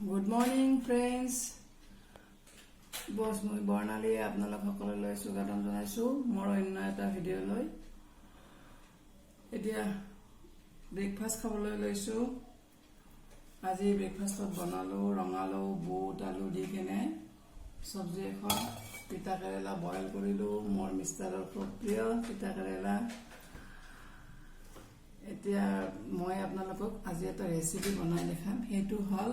Good morning, friends. Boss moi Bornali আপোনালোক সকললৈ স্বাগতম জনাইছো মোৰ অন্য এটা ভিডিঅ' লৈ। এতিয়া ব্ৰেকফাষ্ট খাবলৈ লৈছো। আজি ব্ৰেকফাষ্টত বনালো ৰঙালাও বুট আলু দি কেনে সবজি এখন, তিতা কেৰেলা বইল কৰিলো, মোৰ মিষ্টাৰৰ খুব প্ৰিয় তিতা কেৰেলা। এতিয়া মই আপোনালোকক আজি এটা ৰেচিপি বনাই দেখাম। সেইটো হল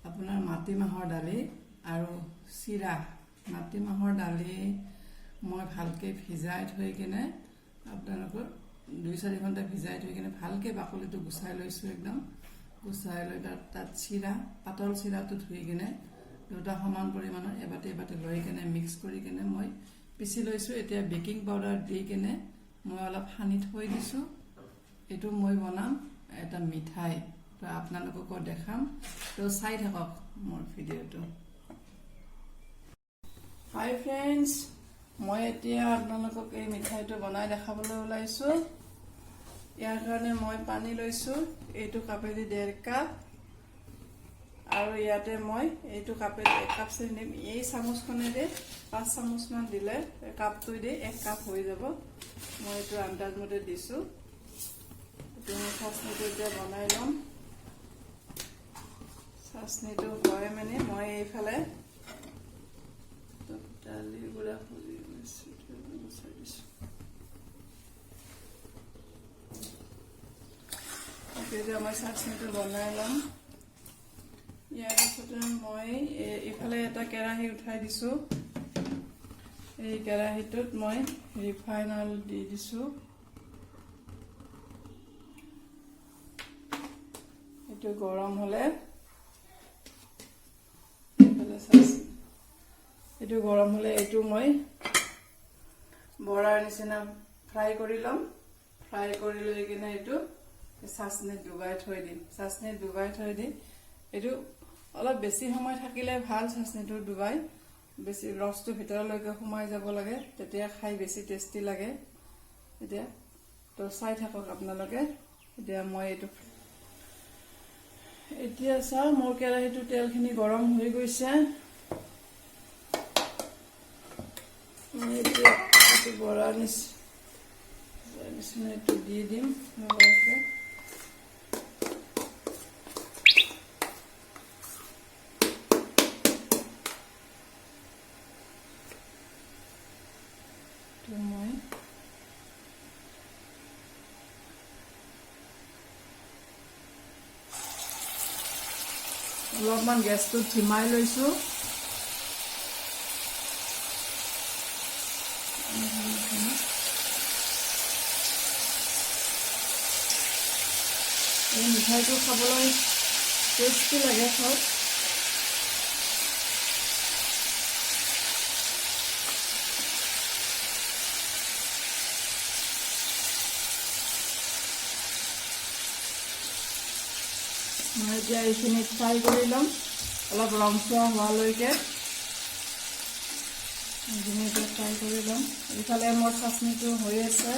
আপোনাৰ মাটিমাহৰ দালি আৰু চিৰা। মাটিমাহৰ দালি মই ভালকৈ ভিজাই থৈ কিনে আপোনালোকৰ 2-4 ঘণ্টা ভিজাই থৈ কিনে ভালকৈ বাকলিটো গুচাই লৈছোঁ। একদম গুচাই লৈ তাত চিৰা, পাতল চিৰাটো ধুই কিনে দুটা সমান পৰিমাণৰ এবাটি লৈ কিনে মিক্স কৰি কিনে মই পিচি লৈছোঁ। এতিয়া বেকিং পাউডাৰ দি কিনে মই অলপ সানি থৈ দিছোঁ। এইটো মই বনাম এটা মিঠাই, তো আপোনালোককো দেখাম, তো চাই থাকক মোৰ ভিডিঅ'টো। হাই ফ্ৰেণ্ডছ, মই এতিয়া আপোনালোকক এই মিঠাইটো বনাই দেখাবলৈ ওলাইছোঁ। ইয়াৰ কাৰণে মই পানী লৈছোঁ, এইটো কাপেদি 1.5 কাপ, আৰু ইয়াতে মই এইটো কাপেদি 1 কাপ চেনি দিম। এই চামুচখনেদি 5 চামুচমান দিলে কাপটো দি 1 কাপ হৈ যাব। মই এইটো আন্দাজমতে দিছোঁ। চাটনিটো এতিয়া বনাই ল'ম। চাটনিটো হয় মানে মই এইফালে দালিৰ গুড়া খুলি গুচাই দিছোঁ। এতিয়া মই চাটনিটো বনাই ল'ম। ইয়াৰ পিছতে মই এইফালে এটা কেৰাহী উঠাই দিছোঁ। এই কেৰাহীটোত মই ৰিফাইন অইল দি দিছোঁ। এইটো গৰম হলে এইটো মই বৰাৰ নিচিনা ফ্ৰাই কৰি ল'ম। ফ্ৰাই কৰি লৈ কিনে এইটো চাটনিত ডুবাই থৈ দিম। এইটো অলপ বেছি সময় থাকিলে ভাল। চাটনিটো ডুবাই বেছি ৰসটো ভিতৰলৈকে সোমাই যাব লাগে, তেতিয়া খাই বেছি টেষ্টি লাগে। এতিয়া তো চাই থাকক আপোনালোকে। এতিয়া চাওঁ মোৰ কেৰাহীটো তেলখিনি গৰম হৈ গৈছে। এতিয়া এইটো বৰা নিচিনা এইটো দি দিম। মই অলপমান গেছটো ধিমাই লৈছোঁ। এই মিঠাইটো খাবলৈ টেষ্টি লাগে চব। মই এতিয়া এইখিনি ফ্ৰাই কৰি ল'ম অলপ ৰংচোৱা হোৱালৈকে। এইখিনি ফ্ৰাই কৰি ল'ম। এইফালে মোৰ চাটনিটো হৈ আছে।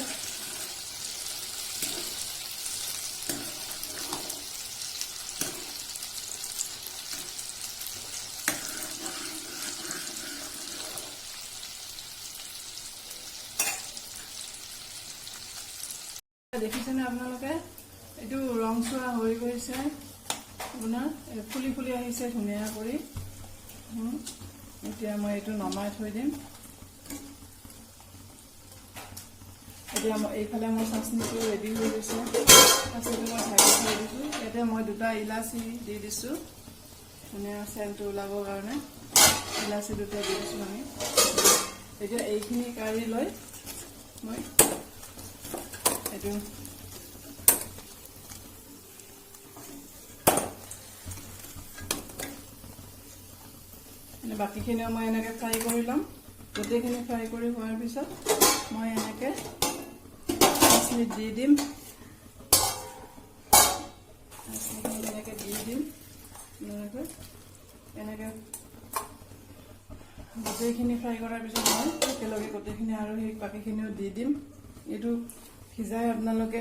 দেখিছেনে আপোনালোকে? এইটো ৰংচোৱা হৈ গৈছে, আপোনাৰ ফুলি ফুলি আহিছে ধুনীয়া কৰি। এতিয়া মই এইটো নমাই থৈ দিম। এতিয়া এইফালে মোৰ চাটনিটো ৰেডি হৈ গৈছে। চাটনিটো মই ঢাকি থৈ দিছোঁ। এতিয়া মই 2টা ইলাচি দি দিছোঁ, ধুনীয়া চেণ্টটো ওলাবৰ কাৰণে। ইলাচি 2টা দি দিছোঁ আমি। এতিয়া এইখিনি কাঢ়ি লৈ মই এইটো বাকীখিনিও মই এনেকৈ ফ্ৰাই কৰি ল'ম। গোটেইখিনি ফ্ৰাই কৰি হোৱাৰ পিছত মই এনেকৈ চাটনিত দি দিম। এনেকৈ এনেকৈ গোটেইখিনি ফ্ৰাই কৰাৰ পিছত মই একেলগে গোটেইখিনি আৰু সেই বাকীখিনিও দি দিম। এইটো সিজাই আপোনালোকে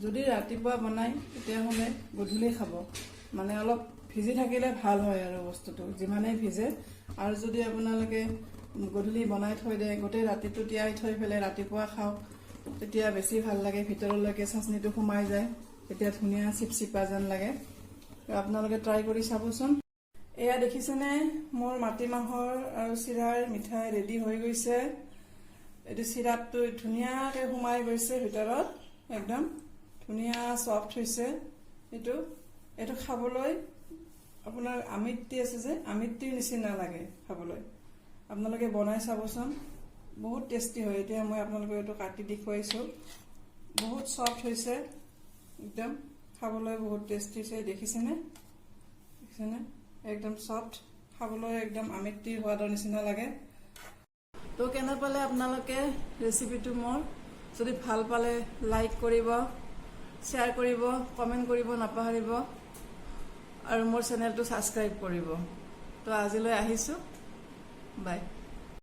যদি ৰাতিপুৱা বনাই তেতিয়াহ'লে গধূলি খাব, মানে অলপ ভিজি থাকিলে ভাল হয় আৰু বস্তুটো যিমানেই ভিজে। আৰু যদি আপোনালোকে গধূলি বনাই থৈ দিয়ে, গোটেই ৰাতিটো তিয়াই থৈ পেলাই ৰাতিপুৱা খাওক, তেতিয়া বেছি ভাল লাগে। ভিতৰলৈকে চাচনিটো সোমাই যায়, তেতিয়া ধুনীয়া চিপচিপা যেন লাগে। আপোনালোকে ট্ৰাই কৰি চাবচোন। এয়া দেখিছেনে, মোৰ মাটিমাহৰ আৰু চিৰাৰ মিঠাই ৰেডি হৈ গৈছে। এইটো চিৰাপটো ধুনীয়াকৈ সোমাই গৈছে ভিতৰত, একদম ধুনীয়া চফ্ট হৈছে। এইটো খাবলৈ আপোনাৰ আমিত্তি আছে যে, আমিত্তিৰ নিচিনা লাগে খাবলৈ। আপোনালোকে বনাই চাবচোন, বহুত টেষ্টি হয়। এতিয়া মই আপোনালোকক এইটো কাটি দেখুৱাইছোঁ, বহুত চফ্ট হৈছে, একদম খাবলৈ বহুত টেষ্টি হৈছে। দেখিছেনে, একদম চফ্ট, খাবলৈ একদম আমিত্তিৰ সোৱাদৰ নিচিনা লাগে। তো কেনে পালে আপোনালোকে ৰেচিপিটো মোৰ? যদি ভাল পালে লাইক কৰিব, শ্বেয়াৰ কৰিব, কমেণ্ট কৰিব নাপাহৰিব, আৰু মোৰ চেনেলটো ছাবস্ক্ৰাইব কৰিব। তো আজিলৈ আহিছোঁ, বাই।